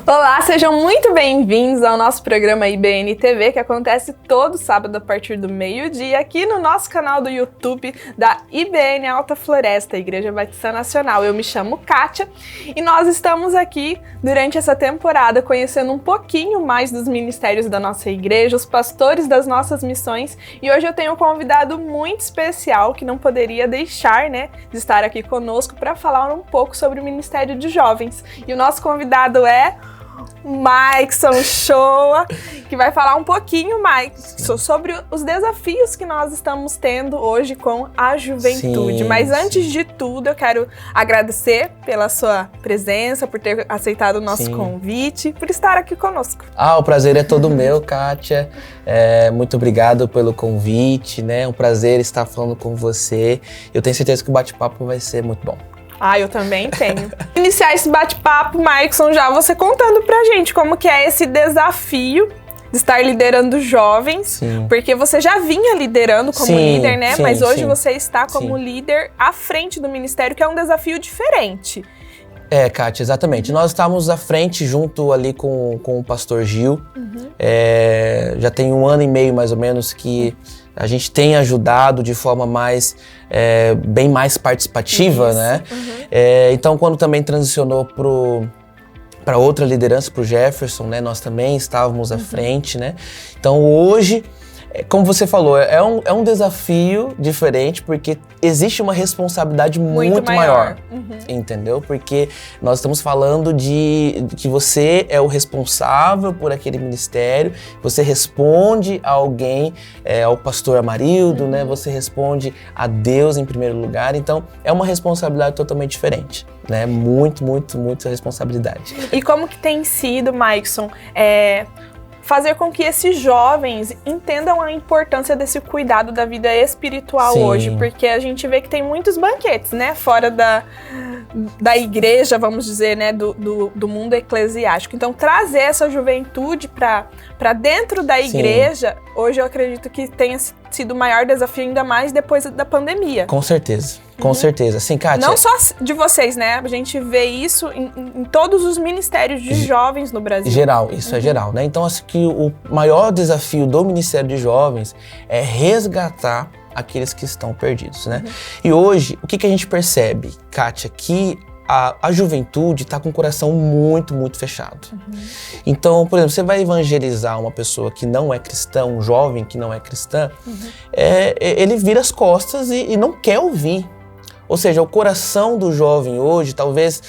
Olá, sejam muito bem-vindos ao nosso programa IBN TV, que acontece todo sábado a partir do meio-dia aqui no nosso canal do YouTube da IBN Alta Floresta, Igreja Batista Nacional. Eu me chamo Kátia e nós estamos aqui durante essa temporada conhecendo um pouquinho mais dos ministérios da nossa igreja, os pastores das nossas missões, e hoje eu tenho um convidado muito especial que não poderia deixar, de estar aqui conosco para falar um pouco sobre o Ministério de Jovens. E o nosso convidado é Maikson Shoa, que vai falar um pouquinho mais sobre os desafios que nós estamos tendo hoje com a juventude. Sim, mas antes de tudo, eu quero agradecer pela sua presença, por ter aceitado o nosso convite, por estar aqui conosco. O prazer é todo meu, Kátia. Muito obrigado pelo convite, É um prazer estar falando com você. Eu tenho certeza que o bate-papo vai ser muito bom. Eu também tenho. Iniciar esse bate-papo, Maikson, já você contando pra gente como que é esse desafio de estar liderando jovens, porque você já vinha liderando como líder, mas hoje você está como líder à frente do ministério, que é um desafio diferente. Kátia, exatamente. Nós estávamos à frente junto ali com o pastor Gil. Já tem 1 ano e meio, mais ou menos, que a gente tem ajudado de forma bem mais participativa, Então, quando também transicionou para outra liderança, para o Jefferson, nós também estávamos à frente, Então, hoje, como você falou, é um desafio diferente, porque existe uma responsabilidade muito maior, entendeu? Porque nós estamos falando de que você é o responsável por aquele ministério, você responde a alguém, ao pastor Amarildo, Você responde a Deus em primeiro lugar, então é uma responsabilidade totalmente diferente, muita responsabilidade. E como que tem sido, Maikson, fazer com que esses jovens entendam a importância desse cuidado da vida espiritual hoje, porque a gente vê que tem muitos banquetes, fora da igreja, vamos dizer, do mundo eclesiástico. Então, trazer essa juventude para dentro da igreja, hoje eu acredito que tenha sido o maior desafio, ainda mais depois da pandemia. Com certeza. Com certeza. Sim, Kátia. Não só de vocês, A gente vê isso em todos os ministérios de jovens no Brasil. Geral, isso é geral, Então, acho que o maior desafio do Ministério de Jovens é resgatar aqueles que estão perdidos, E hoje, o que a gente percebe, Kátia, que a juventude está com o coração muito, muito fechado. Então, por exemplo, você vai evangelizar uma pessoa que não é cristã, um jovem que não é cristã, ele vira as costas e não quer ouvir. Ou seja, o coração do jovem hoje, talvez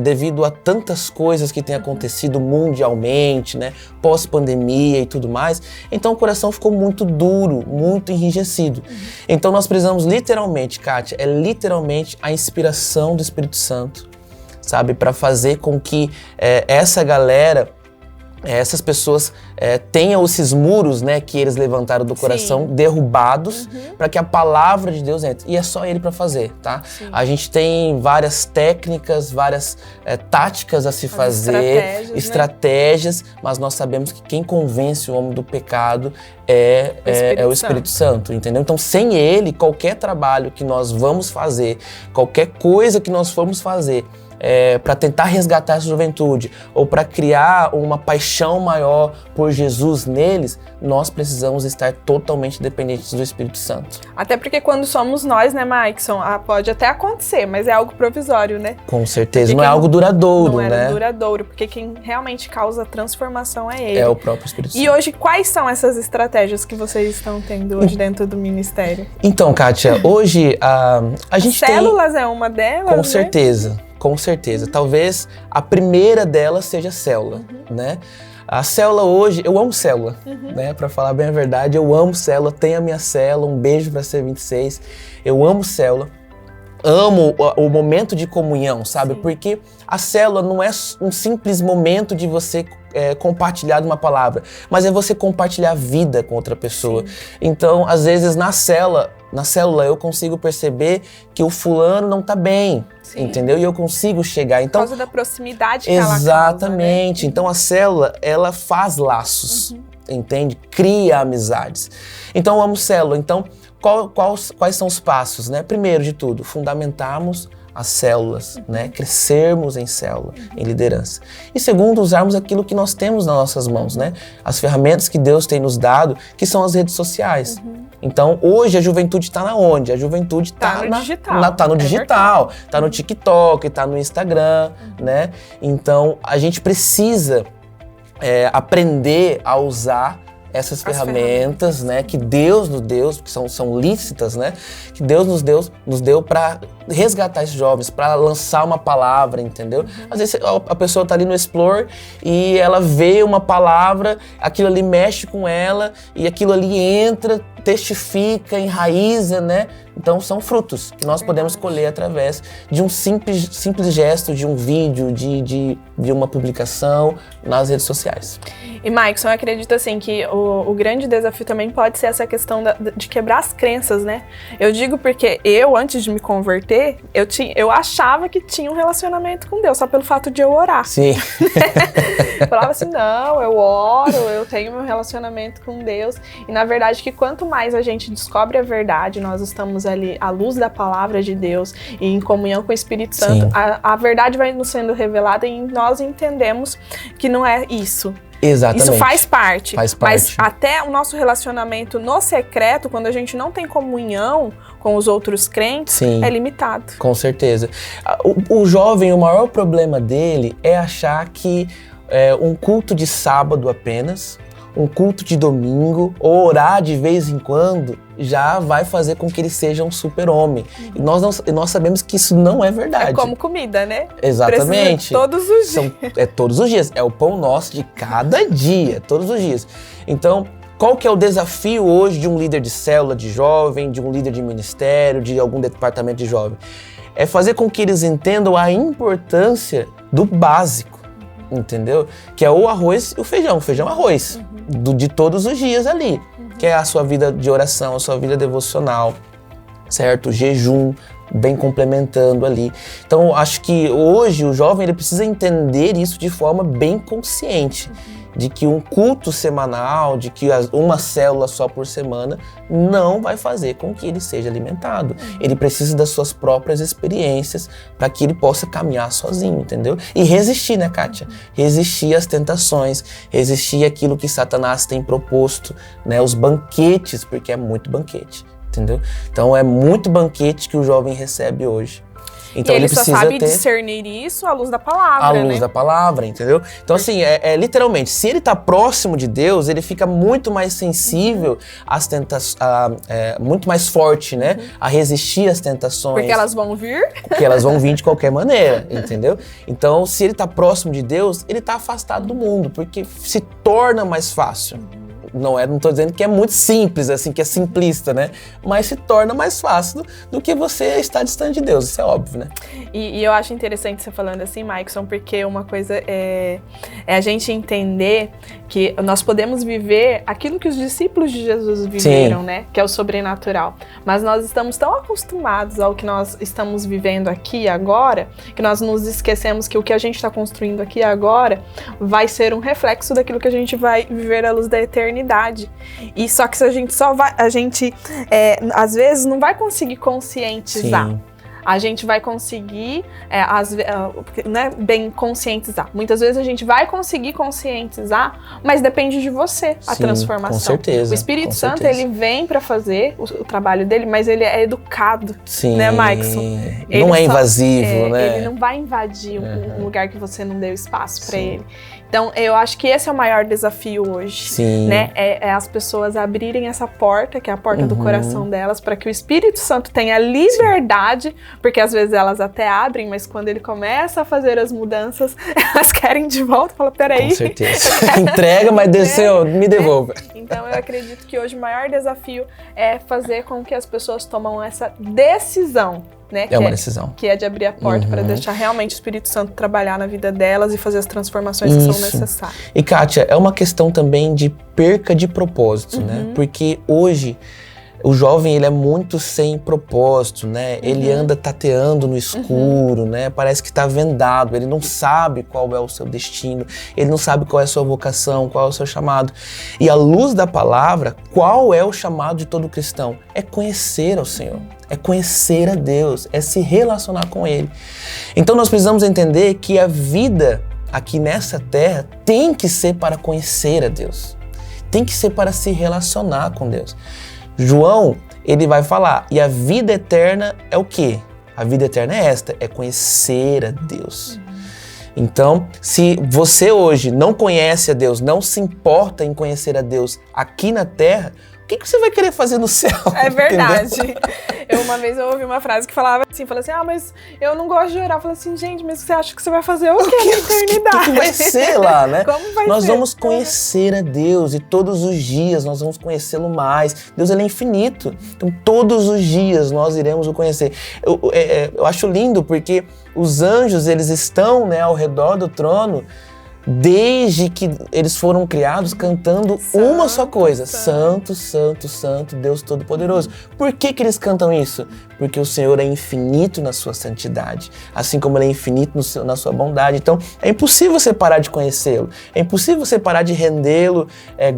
devido a tantas coisas que têm acontecido mundialmente, pós-pandemia e tudo mais, então o coração ficou muito duro, muito enrijecido. Então nós precisamos literalmente, Kátia, literalmente a inspiração do Espírito Santo, sabe? Para fazer com que essa galera, essas pessoas tenham esses muros, que eles levantaram do coração, derrubados, para que a palavra de Deus entre. E é só Ele para fazer, tá? A gente tem várias técnicas, várias táticas a se fazer, estratégias, mas nós sabemos que quem convence o homem do pecado é o Espírito Santo, entendeu? Então, sem Ele, qualquer trabalho que nós vamos fazer, qualquer coisa que nós formos fazer, para tentar resgatar essa juventude ou para criar uma paixão maior por Jesus neles, nós precisamos estar totalmente dependentes do Espírito Santo. Até porque quando somos nós, Maikson, pode até acontecer, mas é algo provisório, Com certeza, porque não é algo duradouro, Não é duradouro, porque quem realmente causa transformação é Ele. É o próprio Espírito Santo. E hoje, quais são essas estratégias que vocês estão tendo hoje dentro do ministério? Então, Kátia, hoje a gente tem... Células é uma delas, Com certeza. Com certeza. Talvez a primeira delas seja célula, A célula hoje, eu amo célula, Pra falar bem a verdade, eu amo célula, tenho a minha célula, um beijo pra C26, eu amo célula. Amo o momento de comunhão, sabe? Porque a célula não é um simples momento de você compartilhar uma palavra, mas é você compartilhar a vida com outra pessoa. Então, às vezes, na célula eu consigo perceber que o fulano não tá bem, entendeu? E eu consigo chegar. Então, por causa da proximidade que ela causa, exatamente. Então, a célula, ela faz laços, entende? Cria amizades. Então, eu amo célula. Então, quais são os passos, Primeiro de tudo, fundamentarmos as células, né? Crescermos em célula, em liderança. E segundo, usarmos aquilo que nós temos nas nossas mãos, né? As ferramentas que Deus tem nos dado, que são as redes sociais. Então, hoje a juventude está na onde? A juventude está no digital. Tá no digital, tá no TikTok, tá no Instagram, né? Então, a gente precisa aprender a usar essas ferramentas, né, que Deus nos deu, que são lícitas, né, que Deus nos deu para resgatar esses jovens, para lançar uma palavra, entendeu? Às vezes a pessoa tá ali no Explore e ela vê uma palavra, aquilo ali mexe com ela e aquilo ali entra, testifica, enraiza, né? Então são frutos que nós podemos colher através de um simples gesto, de um vídeo, de uma publicação nas redes sociais. E Maicson, eu acredito assim que o grande desafio também pode ser essa questão de quebrar as crenças, né? Eu digo porque eu, antes de me converter, eu achava que tinha um relacionamento com Deus, só pelo fato de eu orar. Sim. Eu falava assim, não, eu oro, eu tenho meu relacionamento com Deus. E na verdade que quanto mais a gente descobre a verdade, nós estamos ali à luz da palavra de Deus e em comunhão com o Espírito Santo, a verdade vai nos sendo revelada e nós entendemos que não é isso. Exatamente. Isso faz parte. Faz parte. Mas até o nosso relacionamento no secreto, quando a gente não tem comunhão com os outros crentes, Sim, é limitado. Com certeza. O jovem, o maior problema dele é achar que um culto de sábado apenas, um culto de domingo, ou orar de vez em quando, já vai fazer com que ele seja um super-homem. E nós sabemos que isso não é verdade. É como comida, né? Exatamente. Precisa todos os dias. Todos os dias. É o pão nosso de cada dia, todos os dias. Então, qual que é o desafio hoje de um líder de célula de jovem, de um líder de ministério, de algum departamento de jovem? É fazer com que eles entendam a importância do básico, entendeu? Que é o arroz e o feijão arroz, de todos os dias ali. Que é a sua vida de oração, a sua vida devocional, certo? Jejum, bem complementando ali. Então, acho que hoje o jovem ele precisa entender isso de forma bem consciente, de que um culto semanal, de que uma célula só por semana não vai fazer com que ele seja alimentado. Ele precisa das suas próprias experiências para que ele possa caminhar sozinho, entendeu? E resistir, né, Kátia? Resistir às tentações, resistir àquilo que Satanás tem proposto, né? Os banquetes, porque é muito banquete, entendeu? Então é muito banquete que o jovem recebe hoje. Então e ele só precisa sabe ter discernir isso à luz da palavra, à luz da palavra, entendeu? Então assim, literalmente, se ele está próximo de Deus, ele fica muito mais sensível às tentações, muito mais forte, né? A resistir às tentações. Porque elas vão vir. Porque elas vão vir de qualquer maneira, entendeu? Então, se ele está próximo de Deus, ele está afastado do mundo, porque se torna mais fácil. Não estou dizendo que é muito simples, assim, que é simplista, né? Mas se torna mais fácil do que você estar distante de Deus, isso é óbvio, né? E eu acho interessante você falando assim, Maicson, porque uma coisa é a gente entender que nós podemos viver aquilo que os discípulos de Jesus viveram, Sim. né? Que é o sobrenatural. Mas nós estamos tão acostumados ao que nós estamos vivendo aqui e agora, que nós nos esquecemos que o que a gente está construindo aqui e agora vai ser um reflexo daquilo que a gente vai viver à luz da eternidade. E só que se a gente às vezes não vai conseguir conscientizar. Sim. A gente vai conseguir bem conscientizar. Muitas vezes a gente vai conseguir conscientizar, mas depende de você a transformação. Com certeza. O Espírito Santo, ele vem para fazer o trabalho dele, mas ele é educado, Sim. né, Maicson? Não é invasivo, né? Ele não vai invadir um lugar que você não deu espaço para ele. Então, eu acho que esse é o maior desafio hoje, Sim. né? É as pessoas abrirem essa porta, que é a porta do coração delas, para que o Espírito Santo tenha liberdade, Sim. porque às vezes elas até abrem, mas quando ele começa a fazer as mudanças, elas querem de volta, fala, peraí. Com certeza. Entrega, mas desceu, me devolva. Então, eu acredito que hoje o maior desafio é fazer com que as pessoas tomam essa decisão, né? É uma decisão. Que é de abrir a porta para deixar realmente o Espírito Santo trabalhar na vida delas e fazer as transformações que são necessárias. E Kátia, é uma questão também de perca de propósito, né? Porque hoje o jovem, ele é muito sem propósito, né? Ele anda tateando no escuro, né? Parece que está vendado, ele não sabe qual é o seu destino, ele não sabe qual é a sua vocação, qual é o seu chamado. E à luz da palavra, qual é o chamado de todo cristão? É conhecer ao Senhor. é conhecer a Deus, é se relacionar com Ele. Então nós precisamos entender que a vida aqui nessa terra tem que ser para conhecer a Deus, tem que ser para se relacionar com Deus. João, ele vai falar, e a vida eterna é o quê? A vida eterna é esta, é conhecer a Deus. Então, se você hoje não conhece a Deus, não se importa em conhecer a Deus aqui na terra, o que você vai querer fazer no céu? É verdade. Uma vez eu ouvi uma frase que falava assim, mas eu não gosto de orar. Eu falei assim, gente, mas você acha que você vai fazer o quê na eternidade? O que vai ser lá, né? Como vai nós ser? Vamos conhecer a Deus e todos os dias nós vamos conhecê-lo mais. Deus, ele é infinito. Então, todos os dias nós iremos o conhecer. Eu acho lindo porque os anjos, eles estão, né, ao redor do trono desde que eles foram criados cantando uma só coisa. Santo, Santo, Santo, Deus Todo-Poderoso. Por que eles cantam isso? Porque o Senhor é infinito na sua santidade, assim como Ele é infinito na sua bondade. Então, é impossível você parar de conhecê-lo. É impossível você parar de rendê-lo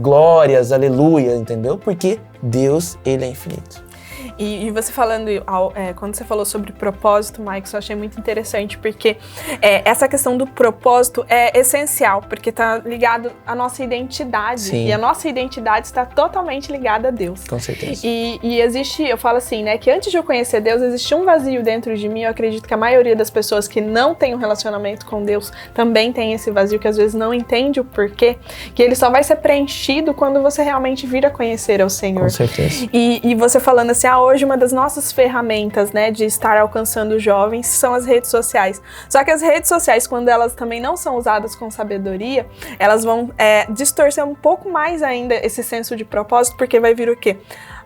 glórias, aleluia, entendeu? Porque Deus, Ele é infinito. E você falando, quando você falou sobre propósito, Mike, eu achei muito interessante, porque essa questão do propósito é essencial, porque está ligado à nossa identidade. Sim. E a nossa identidade está totalmente ligada a Deus. Com certeza. E existe, eu falo assim, né, que antes de eu conhecer Deus, existia um vazio dentro de mim. Eu acredito que a maioria das pessoas que não tem um relacionamento com Deus também tem esse vazio, que às vezes não entende o porquê, que ele só vai ser preenchido quando você realmente vir a conhecer ao Senhor. Com certeza. E você falando assim, hoje uma das nossas ferramentas, né, de estar alcançando os jovens são as redes sociais. Só que as redes sociais, quando elas também não são usadas com sabedoria, elas vão distorcer um pouco mais ainda esse senso de propósito, porque vai vir o quê?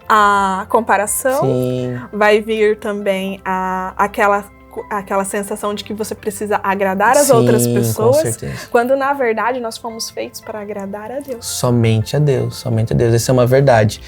A comparação, Sim. Vai vir também aquela sensação de que você precisa agradar as Sim, outras pessoas, com certeza. quando na verdade nós fomos feitos para agradar a Deus. Somente a Deus, somente a Deus. Essa é uma verdade.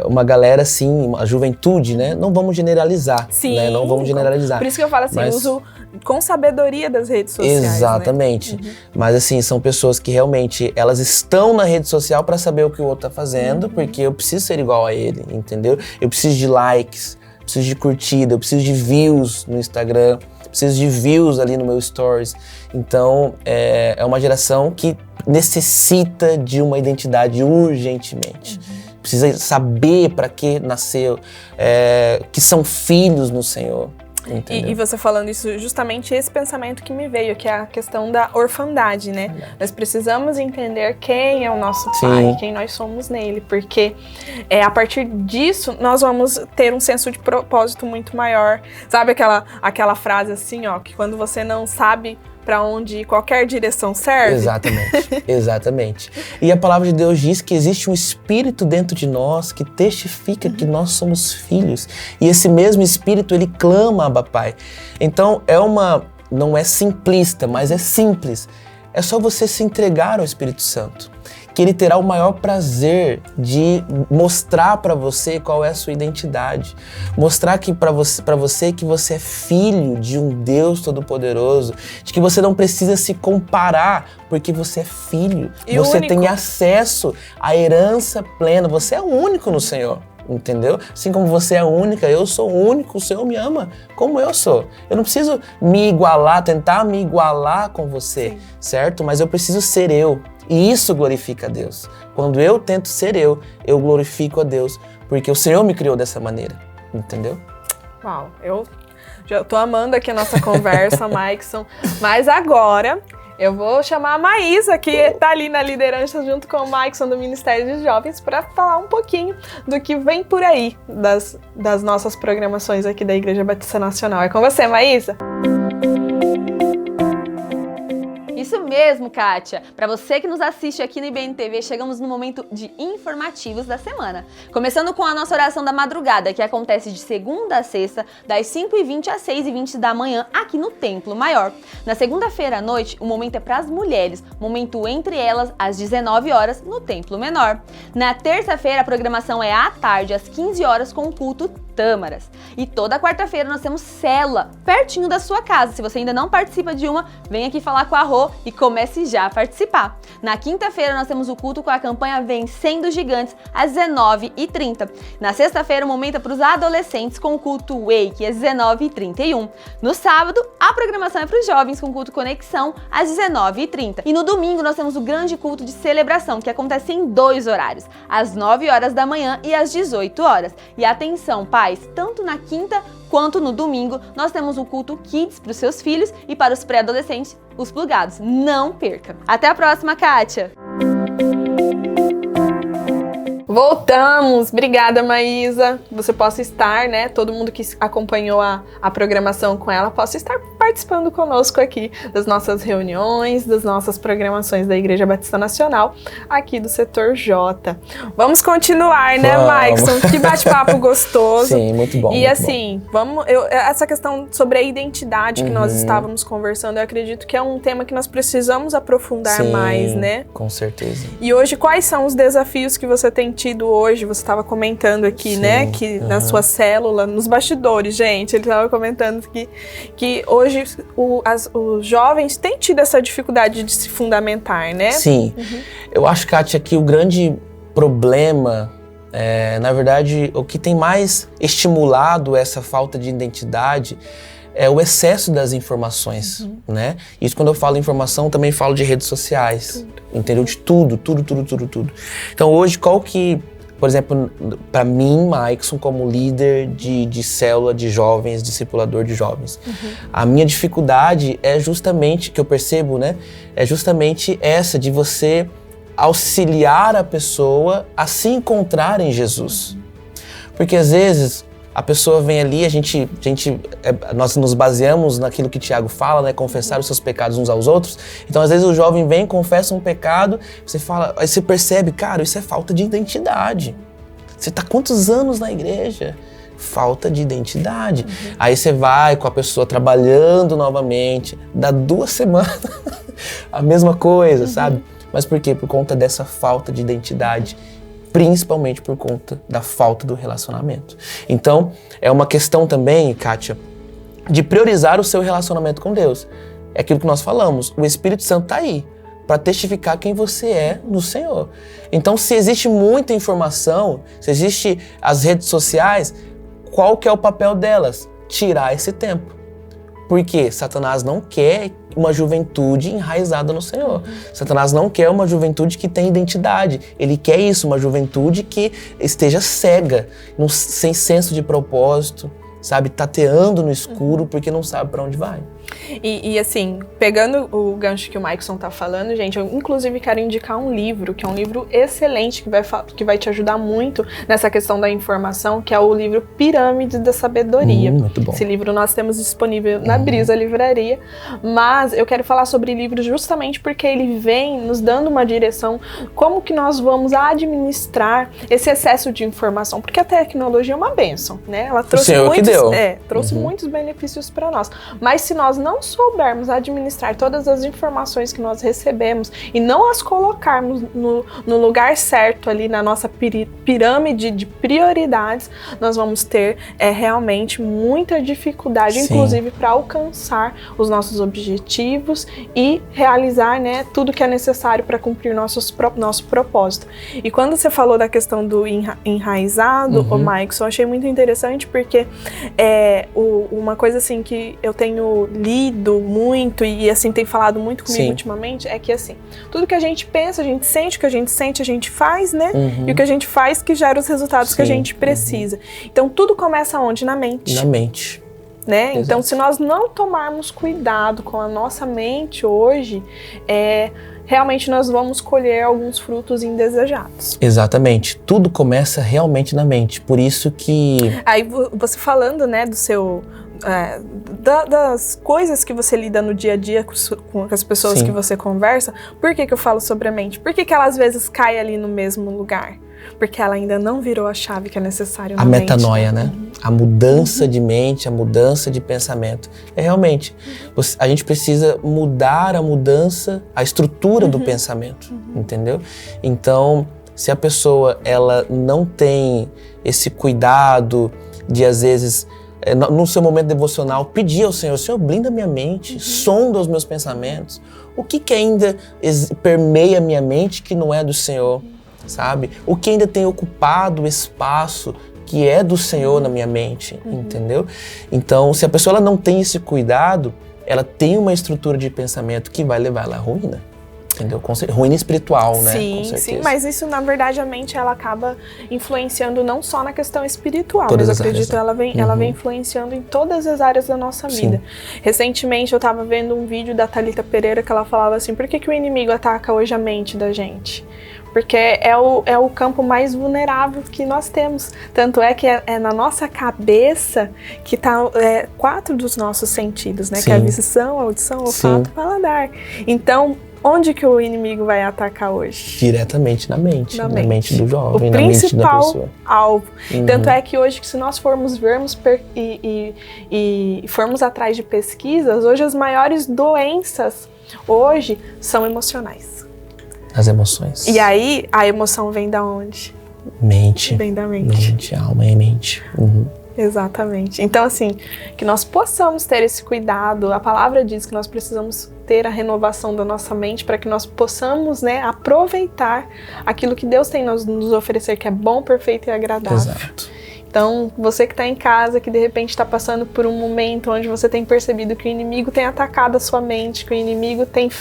Uma galera, assim, a juventude, né? Não vamos generalizar. Sim, né? Não vamos generalizar. Por isso que eu falo assim, Mas uso com sabedoria das redes sociais. Exatamente. Né? Mas assim, são pessoas que realmente, elas estão na rede social para saber o que o outro tá fazendo, porque eu preciso ser igual a ele, entendeu? Eu preciso de likes, preciso de curtida, eu preciso de views no Instagram, preciso de views ali no meu stories. Então, é uma geração que necessita de uma identidade urgentemente. Precisa saber para que nasceu, que são filhos no Senhor. E você falando isso, justamente esse pensamento que me veio, que é a questão da orfandade, né? Nós precisamos entender quem é o nosso pai, quem nós somos nele, porque a partir disso nós vamos ter um senso de propósito muito maior. Sabe aquela frase assim, que quando você não sabe para onde qualquer direção serve? Exatamente, exatamente. E a palavra de Deus diz que existe um espírito dentro de nós que testifica que nós somos filhos. E esse mesmo espírito, ele clama, Abba Pai. Então, não é simplista, mas é simples. É só você se entregar ao Espírito Santo, que ele terá o maior prazer de mostrar para você qual é a sua identidade. Mostrar para você que você é filho de um Deus Todo-Poderoso, de que você não precisa se comparar, porque você é filho. E você único. tem acesso à herança plena. Você é único no Senhor. Entendeu? Assim como você é única, eu sou único, o Senhor me ama como eu sou. Eu não preciso me igualar, tentar me igualar com você, certo? Mas eu preciso ser eu. E isso glorifica a Deus. Quando eu tento ser eu glorifico a Deus, porque o Senhor me criou dessa maneira, entendeu? Uau, eu já tô amando aqui a nossa conversa, Maikson, mas agora eu vou chamar a Maísa, que tá ali na liderança junto com o Maikson do Ministério de Jovens, para falar um pouquinho do que vem por aí das nossas programações aqui da Igreja Batista Nacional. É com você, Maísa. Isso mesmo, Kátia. Para você que nos assiste aqui no IBN TV, chegamos no momento de informativos da semana. Começando com a nossa oração da madrugada, que acontece de segunda a sexta, das 5h20 às 6h20 da manhã, aqui no Templo Maior. Na segunda-feira à noite, o momento é para as mulheres, momento entre elas às 19 horas no Templo Menor. Na terça-feira, a programação é à tarde, às 15 horas, com o culto Tâmaras. E toda quarta-feira nós temos célula pertinho da sua casa. Se você ainda não participa de uma, vem aqui falar com a Rô e comece já a participar. Na quinta-feira nós temos o culto com a campanha Vencendo Gigantes, às 19h30. Na sexta-feira o momento é para os adolescentes com o culto Wake, às 19h31. No sábado, a programação é para os jovens com o culto Conexão, às 19h30. E no domingo nós temos o grande culto de celebração, que acontece em 2 horários, às 9 horas da manhã e às 18 horas. E atenção, pais, tanto na quinta quanto no domingo, nós temos o culto Kids para os seus filhos e para os pré-adolescentes, os plugados. Não perca! Até a próxima, Kátia! Voltamos! Obrigada, Maísa. Você possa estar, né? Todo mundo que acompanhou a programação com ela, possa estar participando conosco aqui das nossas reuniões, das nossas programações da Igreja Batista Nacional, aqui do setor J. Vamos continuar, né, Maikson? Que bate-papo gostoso. Sim, muito bom. E muito assim, essa questão sobre a identidade que nós estávamos conversando, eu acredito que é um tema que nós precisamos aprofundar mais, né? Com certeza. E hoje, quais são os desafios que você tem tido hoje? Você estava comentando aqui, né, que na sua célula, nos bastidores, gente, ele estava comentando que hoje os jovens têm tido essa dificuldade de se fundamentar, né? Sim. Eu acho, Kátia, que o grande problema, na verdade, o que tem mais estimulado essa falta de identidade é o excesso das informações, né? Isso, quando eu falo informação, também falo de redes sociais, entendeu? De tudo. Então hoje, por exemplo, para mim, Maikson, como líder de célula de jovens, discipulador de jovens, a minha dificuldade é justamente, que eu percebo, né? É justamente essa de você auxiliar a pessoa a se encontrar em Jesus. Porque às vezes a pessoa vem ali, nós nos baseamos naquilo que Tiago fala, né? Confessar os seus pecados uns aos outros. Então, às vezes, o jovem vem, confessa um pecado, aí você percebe, cara, isso é falta de identidade. Você está quantos anos na igreja? Falta de identidade. Aí você vai com a pessoa trabalhando novamente, dá 2 semanas, a mesma coisa, sabe? Mas por quê? Por conta dessa falta de identidade. Principalmente por conta da falta do relacionamento. Então, é uma questão também, Kátia, de priorizar o seu relacionamento com Deus. É aquilo que nós falamos, o Espírito Santo está aí para testificar quem você é no Senhor. Então, se existe muita informação, se existe as redes sociais, qual que é o papel delas? Tirar esse tempo. Porque Satanás não quer uma juventude enraizada no Senhor. Satanás não quer uma juventude que tenha identidade. Ele quer isso, uma juventude que esteja cega, sem senso de propósito, sabe? Tateando no escuro porque não sabe para onde vai. E assim, pegando o gancho que o Maikson tá falando, gente, eu inclusive quero indicar um livro, que é um livro excelente, que vai te ajudar muito nessa questão da informação, que é o livro Pirâmides da Sabedoria. Muito bom. Esse livro nós temos disponível na Brisa Livraria, mas eu quero falar sobre livros justamente porque ele vem nos dando uma direção, como que nós vamos administrar esse excesso de informação, porque a tecnologia é uma bênção, né? Ela trouxe muitos benefícios para nós, mas se nós não soubermos administrar todas as informações que nós recebemos e não as colocarmos no lugar certo ali na nossa pirâmide de prioridades, nós vamos ter realmente muita dificuldade, inclusive para alcançar os nossos objetivos e realizar, né, tudo que é necessário para cumprir nosso propósito. E quando você falou da questão do enraizado, Maikson, eu achei muito interessante porque uma coisa assim que eu tenho lido muito e assim tem falado muito comigo ultimamente é que assim, tudo que a gente pensa, a gente sente, o que a gente sente, a gente faz, né? E o que a gente faz que gera os resultados que a gente precisa. Então tudo começa onde? Na mente. Na mente. Né? Então se nós não tomarmos cuidado com a nossa mente hoje, realmente nós vamos colher alguns frutos indesejados. Exatamente. Tudo começa realmente na mente. Por isso que... Aí você falando, né, do seu... das coisas que você lida no dia a dia com as pessoas que você conversa, por que eu falo sobre a mente? Por que ela às vezes cai ali no mesmo lugar? Porque ela ainda não virou a chave que é necessária na mente. A metanoia, né? A mudança de mente, a mudança de pensamento. Realmente, a gente precisa mudar a estrutura do pensamento, entendeu? Então, se a pessoa ela não tem esse cuidado de às vezes, no seu momento devocional, pedir ao Senhor, Senhor, blinda minha mente, sonda os meus pensamentos. O que ainda permeia minha mente que não é do Senhor, sabe? O que ainda tem ocupado o espaço que é do Senhor na minha mente, entendeu? Então, se a pessoa ela não tem esse cuidado, ela tem uma estrutura de pensamento que vai levar ela à ruína. Entendeu? Ruína espiritual, né? Sim, sim, mas isso, na verdade, a mente, ela acaba influenciando não só na questão espiritual, todas mas eu as acredito áreas, ela vem influenciando em todas as áreas da nossa vida. Recentemente, eu estava vendo um vídeo da Thalita Pereira que ela falava assim, por que o inimigo ataca hoje a mente da gente? Porque é o campo mais vulnerável que nós temos. Tanto é que é na nossa cabeça que está 4 dos nossos sentidos, né? Sim. Que é a visão, a audição, o olfato, o paladar. Então, onde que o inimigo vai atacar hoje? Diretamente na mente do jovem, na mente da pessoa. O principal alvo. Tanto é que hoje, se nós formos vermos e formos atrás de pesquisas, hoje as maiores doenças hoje são emocionais. As emoções. E aí, a emoção vem da onde? Mente. Vem da mente. Mente, alma e mente. Exatamente. Então, assim, que nós possamos ter esse cuidado. A palavra diz que nós precisamos ter a renovação da nossa mente para que nós possamos, né, aproveitar aquilo que Deus tem nos oferecer, que é bom, perfeito e agradável. Exato. Então, você que está em casa, que de repente está passando por um momento onde você tem percebido que o inimigo tem atacado a sua mente, que o inimigo tem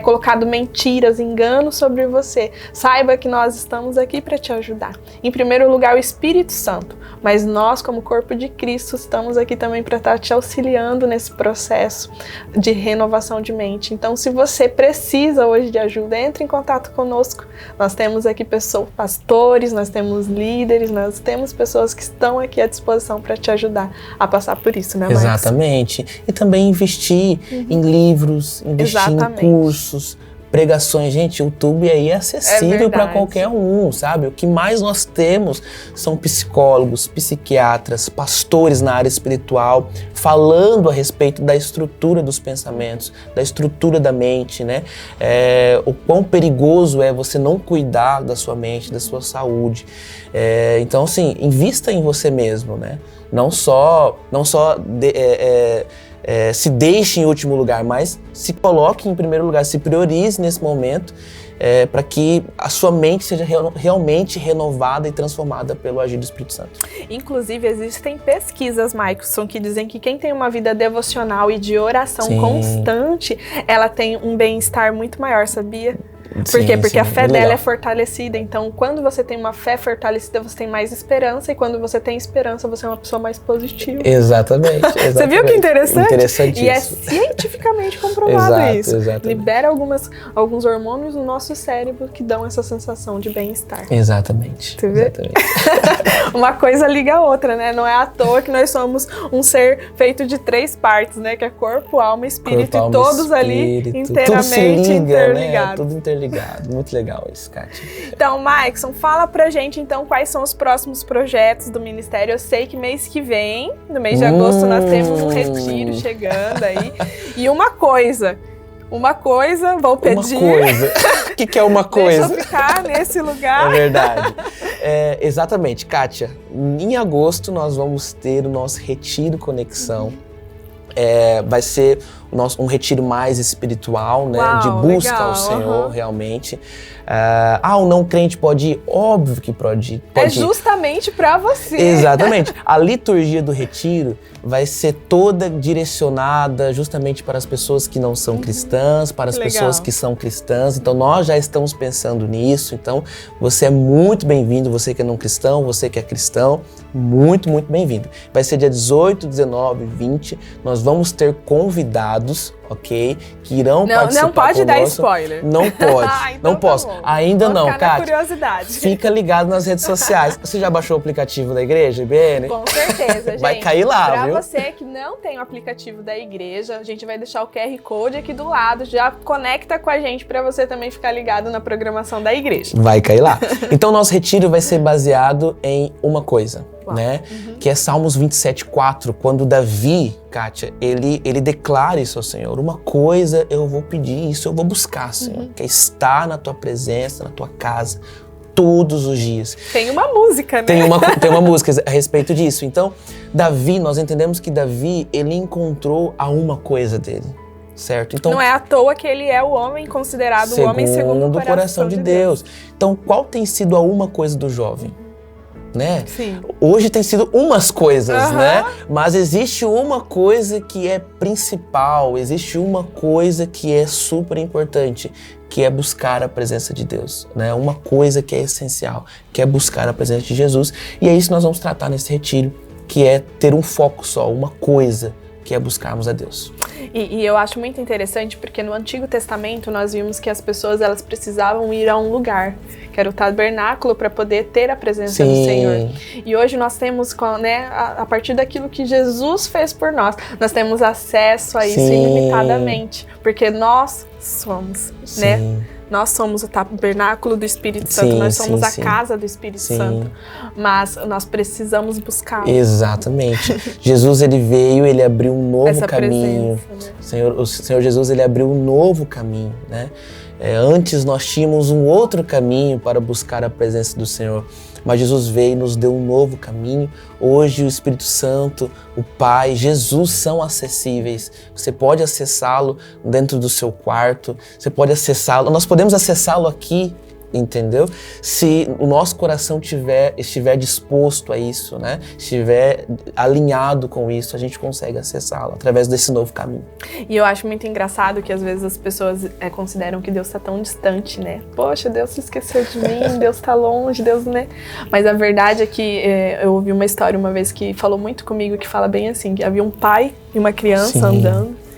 colocado mentiras, enganos sobre você, saiba que nós estamos aqui para te ajudar. Em primeiro lugar, o Espírito Santo, mas nós, como corpo de Cristo, estamos aqui também para estar te auxiliando nesse processo de renovação de mente. Então, se você precisa hoje de ajuda, entre em contato conosco. Nós temos aqui pastores, nós temos líderes, nós temos pessoas que estão aqui à disposição para te ajudar a passar por isso, né, Marcos? Exatamente. E também investir em livros, investir em cursos, pregações. Gente, o YouTube aí é acessível para qualquer um, sabe? O que mais nós temos são psicólogos, psiquiatras, pastores na área espiritual, falando a respeito da estrutura dos pensamentos, da estrutura da mente, né? O quão perigoso é você não cuidar da sua mente, da sua saúde. Então, assim, invista em você mesmo, né? Não só se deixe em último lugar, mas se coloque em primeiro lugar, se priorize nesse momento para que a sua mente seja realmente renovada e transformada pelo agir do Espírito Santo. Inclusive, existem pesquisas, Maicson, que dizem que quem tem uma vida devocional e de oração constante, ela tem um bem-estar muito maior, sabia? Por quê? Porque a fé dela é fortalecida. Então, quando você tem uma fé fortalecida, você tem mais esperança. E quando você tem esperança, você é uma pessoa mais positiva. Exatamente. Você viu que interessante? Interessantíssimo. E é cientificamente comprovado isso. Exatamente. Libera alguns hormônios no nosso cérebro que dão essa sensação de bem-estar. Exatamente. Você vê? Uma coisa liga a outra, né? Não é à toa que nós somos um ser feito de 3 partes, né? Que é corpo, alma e espírito. E todos ali inteiramente interligados. Né? Tudo interligado. Muito legal isso, Kátia. Então, Maicson, fala pra gente, então, quais são os próximos projetos do Ministério. Eu sei que mês que vem, no mês de agosto, nós temos um retiro chegando aí. E uma coisa, vou pedir... Uma coisa. O que é uma coisa? Deixa eu ficar nesse lugar. É verdade. Exatamente, Kátia. Em agosto, nós vamos ter o nosso Retiro Conexão. Vai ser um retiro mais espiritual, né? Uau, de busca legal, ao Senhor, realmente. O não crente pode ir? Óbvio que pode ir. É justamente para você. Exatamente. A liturgia do retiro vai ser toda direcionada justamente para as pessoas que não são cristãs, para as pessoas que são cristãs. Então, nós já estamos pensando nisso. Então, você é muito bem-vindo, você que é não cristão, você que é cristão, muito, muito bem-vindo. Vai ser dia 18, 19, 20. Nós vamos ter convidados, ok? Que irão participar Não pode conosco. dar spoiler. Não pode. Então não posso. Bom. Ainda Vou não, ficar Kátia. na curiosidade. Fica ligado nas redes sociais. Você já baixou o aplicativo da igreja, IBN? Com certeza, gente. Vai cair lá, viu? Pra você que não tem o aplicativo da igreja, a gente vai deixar o QR Code aqui do lado. Já conecta com a gente pra você também ficar ligado na programação da igreja. Vai cair lá. Então, nosso retiro vai ser baseado em uma coisa, né? Que é Salmos 27:4, quando Davi, Kátia, ele declara isso ao Senhor. Uma coisa eu vou pedir, isso eu vou buscar, Senhor, que é estar na tua presença, na tua casa, todos os dias. Tem uma música, né? Tem uma música a respeito disso. Então, Davi, nós entendemos que Davi, ele encontrou a uma coisa dele, certo? Então, não é à toa que ele é o homem considerado o homem segundo o coração de Deus. Então, qual tem sido a uma coisa do jovem? Né? Sim. Hoje tem sido umas coisas, né? Mas existe uma coisa que é principal, existe uma coisa que é super importante, que é buscar a presença de Deus, né? Uma coisa que é essencial, que é buscar a presença de Jesus. E é isso que nós vamos tratar nesse retiro, que é ter um foco só, uma coisa, que é buscarmos a Deus. E eu acho muito interessante porque no Antigo Testamento nós vimos que as pessoas elas precisavam ir a um lugar, que era o tabernáculo, para poder ter a presença do Senhor. E hoje nós temos, né, a partir daquilo que Jesus fez por nós, nós temos acesso a isso ilimitadamente, porque nós somos, né? Nós somos o tabernáculo do Espírito Santo, nós somos a casa do Espírito Santo, mas nós precisamos buscá-lo. Exatamente. Jesus, ele veio, ele abriu um novo caminho. Presença, né? O Senhor Jesus, ele abriu um novo caminho, né? Antes nós tínhamos um outro caminho para buscar a presença do Senhor, mas Jesus veio e nos deu um novo caminho. Hoje o Espírito Santo, o Pai, Jesus são acessíveis. Você pode acessá-lo dentro do seu quarto, você pode acessá-lo, nós podemos acessá-lo aqui, entendeu? Se o nosso coração estiver disposto a isso, né? Estiver alinhado com isso, a gente consegue acessá-lo através desse novo caminho. E eu acho muito engraçado que às vezes as pessoas consideram que Deus está tão distante, né? Poxa, Deus se esqueceu de mim, Deus está longe, Deus, né? Mas a verdade é que eu ouvi uma história uma vez que falou muito comigo, que fala bem assim, que havia um pai e uma criança andando.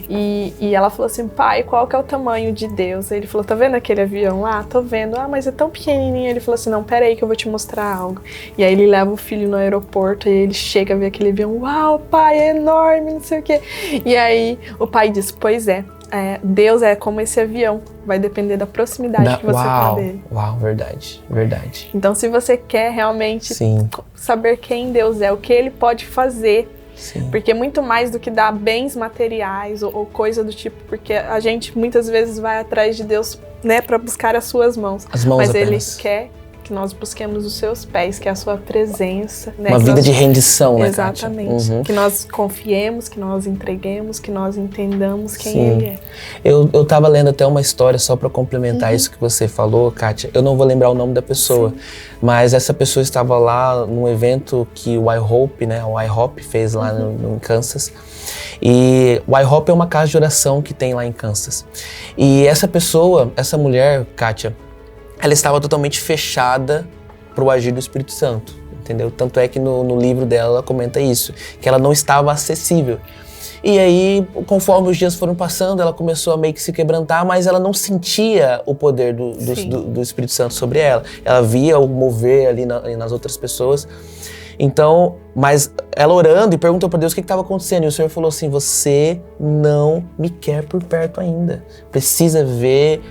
E ela falou assim, pai, qual que é o tamanho de Deus? Ele falou, tá vendo aquele avião lá? Tô vendo. Ah, mas é tão pequenininho. Ele falou assim, não, peraí que eu vou te mostrar algo. E aí ele leva o filho no aeroporto e ele chega a ver aquele avião. Uau, pai, é enorme, não sei o quê. E aí o pai diz, pois é, Deus é como esse avião. Vai depender da proximidade que você tem dele. Uau, verdade, verdade. Então se você quer realmente saber quem Deus é, o que Ele pode fazer, porque muito mais do que dar bens materiais ou coisa do tipo, porque a gente muitas vezes vai atrás de Deus, né, para buscar as suas mãos. Mas apenas. Ele quer que nós busquemos os seus pés, que é a sua presença. Né? Uma vida de rendição, né, exatamente. Que nós confiemos, que nós entreguemos, que nós entendamos quem Ele é. Eu tava lendo até uma história só para complementar isso que você falou, Kátia. Eu não vou lembrar o nome da pessoa, mas essa pessoa estava lá num evento que o IHOP, né, o IHOP fez lá em Kansas. E o IHOP é uma casa de oração que tem lá em Kansas. E essa mulher, Kátia, ela estava totalmente fechada para o agir do Espírito Santo, entendeu? Tanto é que no livro dela ela comenta isso, que ela não estava acessível. E aí, conforme os dias foram passando, ela começou a meio que se quebrantar, mas ela não sentia o poder do Espírito Santo sobre ela. Ela via o mover ali nas outras pessoas. Então, mas ela orando e perguntou para Deus o que estava acontecendo. E o Senhor falou assim, você não me quer por perto ainda. Precisa ver,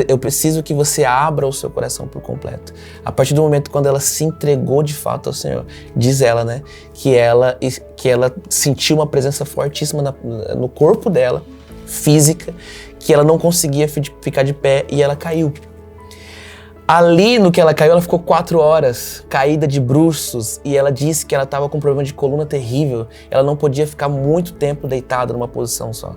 eu preciso que você abra o seu coração por completo. A partir do momento quando ela se entregou de fato ao Senhor, diz ela, né, que ela sentiu uma presença fortíssima no corpo dela, física, que ela não conseguia ficar de pé e ela caiu. Ali no que ela caiu, ela ficou 4 horas caída de bruços e ela disse que ela estava com um problema de coluna terrível. Ela não podia ficar muito tempo deitada numa posição só.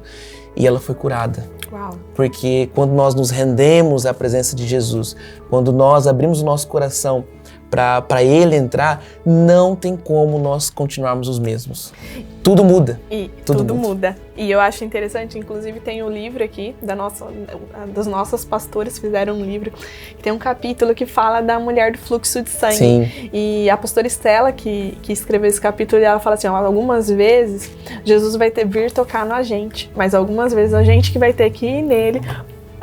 E ela foi curada. Uau. Porque quando nós nos rendemos à presença de Jesus, quando nós abrimos o nosso coração para Ele entrar, não tem como nós continuarmos os mesmos. Tudo muda. E tudo muda. E eu acho interessante, inclusive tem um livro aqui, das nossas pastoras fizeram um livro, que tem um capítulo que fala da mulher do fluxo de sangue. Sim. E a pastora Estela, que escreveu esse capítulo, ela fala assim, algumas vezes Jesus vai vir tocar na gente, mas algumas vezes a gente que vai ter que ir nele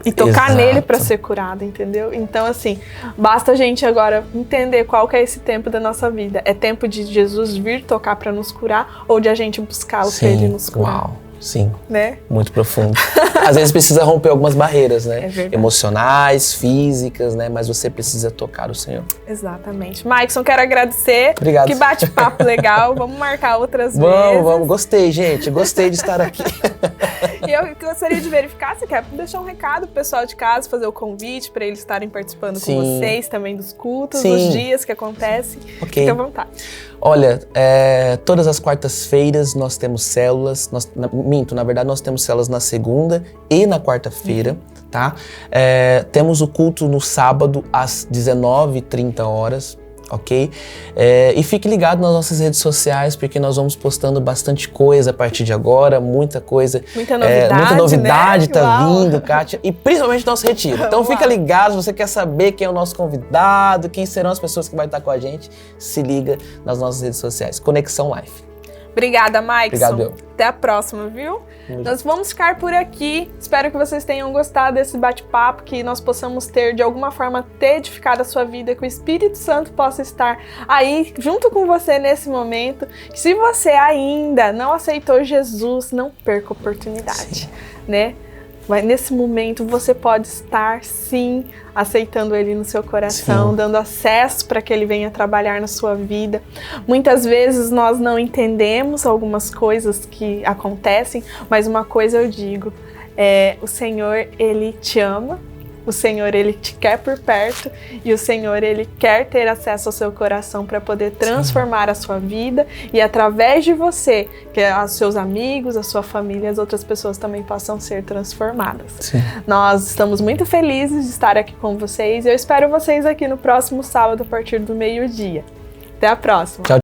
e tocar nele para ser curado, entendeu? Então, assim, basta a gente agora entender qual que é esse tempo da nossa vida. É tempo de Jesus vir tocar para nos curar ou de a gente buscá-lo para Ele nos curar? Uau. Sim, né? muito profundo. Às vezes precisa romper algumas barreiras, né? É verdade. Emocionais, físicas, né? Mas você precisa tocar o Senhor. Exatamente. Maicson, quero agradecer. Obrigado. Que bate-papo legal. Vamos marcar outras vezes. Vamos. Gostei, gente. Gostei de estar aqui. E eu gostaria de verificar, você quer deixar um recado pro pessoal de casa, fazer o convite para eles estarem participando com vocês, também dos cultos, dos dias que acontecem. Ok. Fique à vontade. Olha, todas as quartas-feiras nós temos células, na verdade nós temos células na segunda e na quarta-feira, tá? Temos o culto no sábado às 19h30, ok? E fique ligado nas nossas redes sociais, porque nós vamos postando bastante coisa a partir de agora, muita coisa. Muita novidade, muita novidade, né? tá vindo, Kátia. E principalmente nosso retiro. Então fica ligado, se você quer saber quem é o nosso convidado, quem serão as pessoas que vão estar com a gente, se liga nas nossas redes sociais. Conexão Life. Obrigada, Maicson. Obrigado, Bel. Até a próxima, viu? Nós vamos ficar por aqui. Espero que vocês tenham gostado desse bate-papo, que nós possamos ter, de alguma forma, ter edificado a sua vida, que o Espírito Santo possa estar aí junto com você nesse momento. Que se você ainda não aceitou Jesus, não perca a oportunidade, né? Mas nesse momento você pode estar, sim, aceitando Ele no seu coração, sim, dando acesso para que Ele venha trabalhar na sua vida. Muitas vezes nós não entendemos algumas coisas que acontecem, mas uma coisa eu digo, o Senhor, Ele te ama, o Senhor, Ele te quer por perto e o Senhor, Ele quer ter acesso ao seu coração para poder transformar a sua vida e através de você, que os seus amigos, a sua família, as outras pessoas também possam ser transformadas. Sim. Nós estamos muito felizes de estar aqui com vocês e eu espero vocês aqui no próximo sábado a partir do meio-dia. Até a próxima. Tchau, tchau.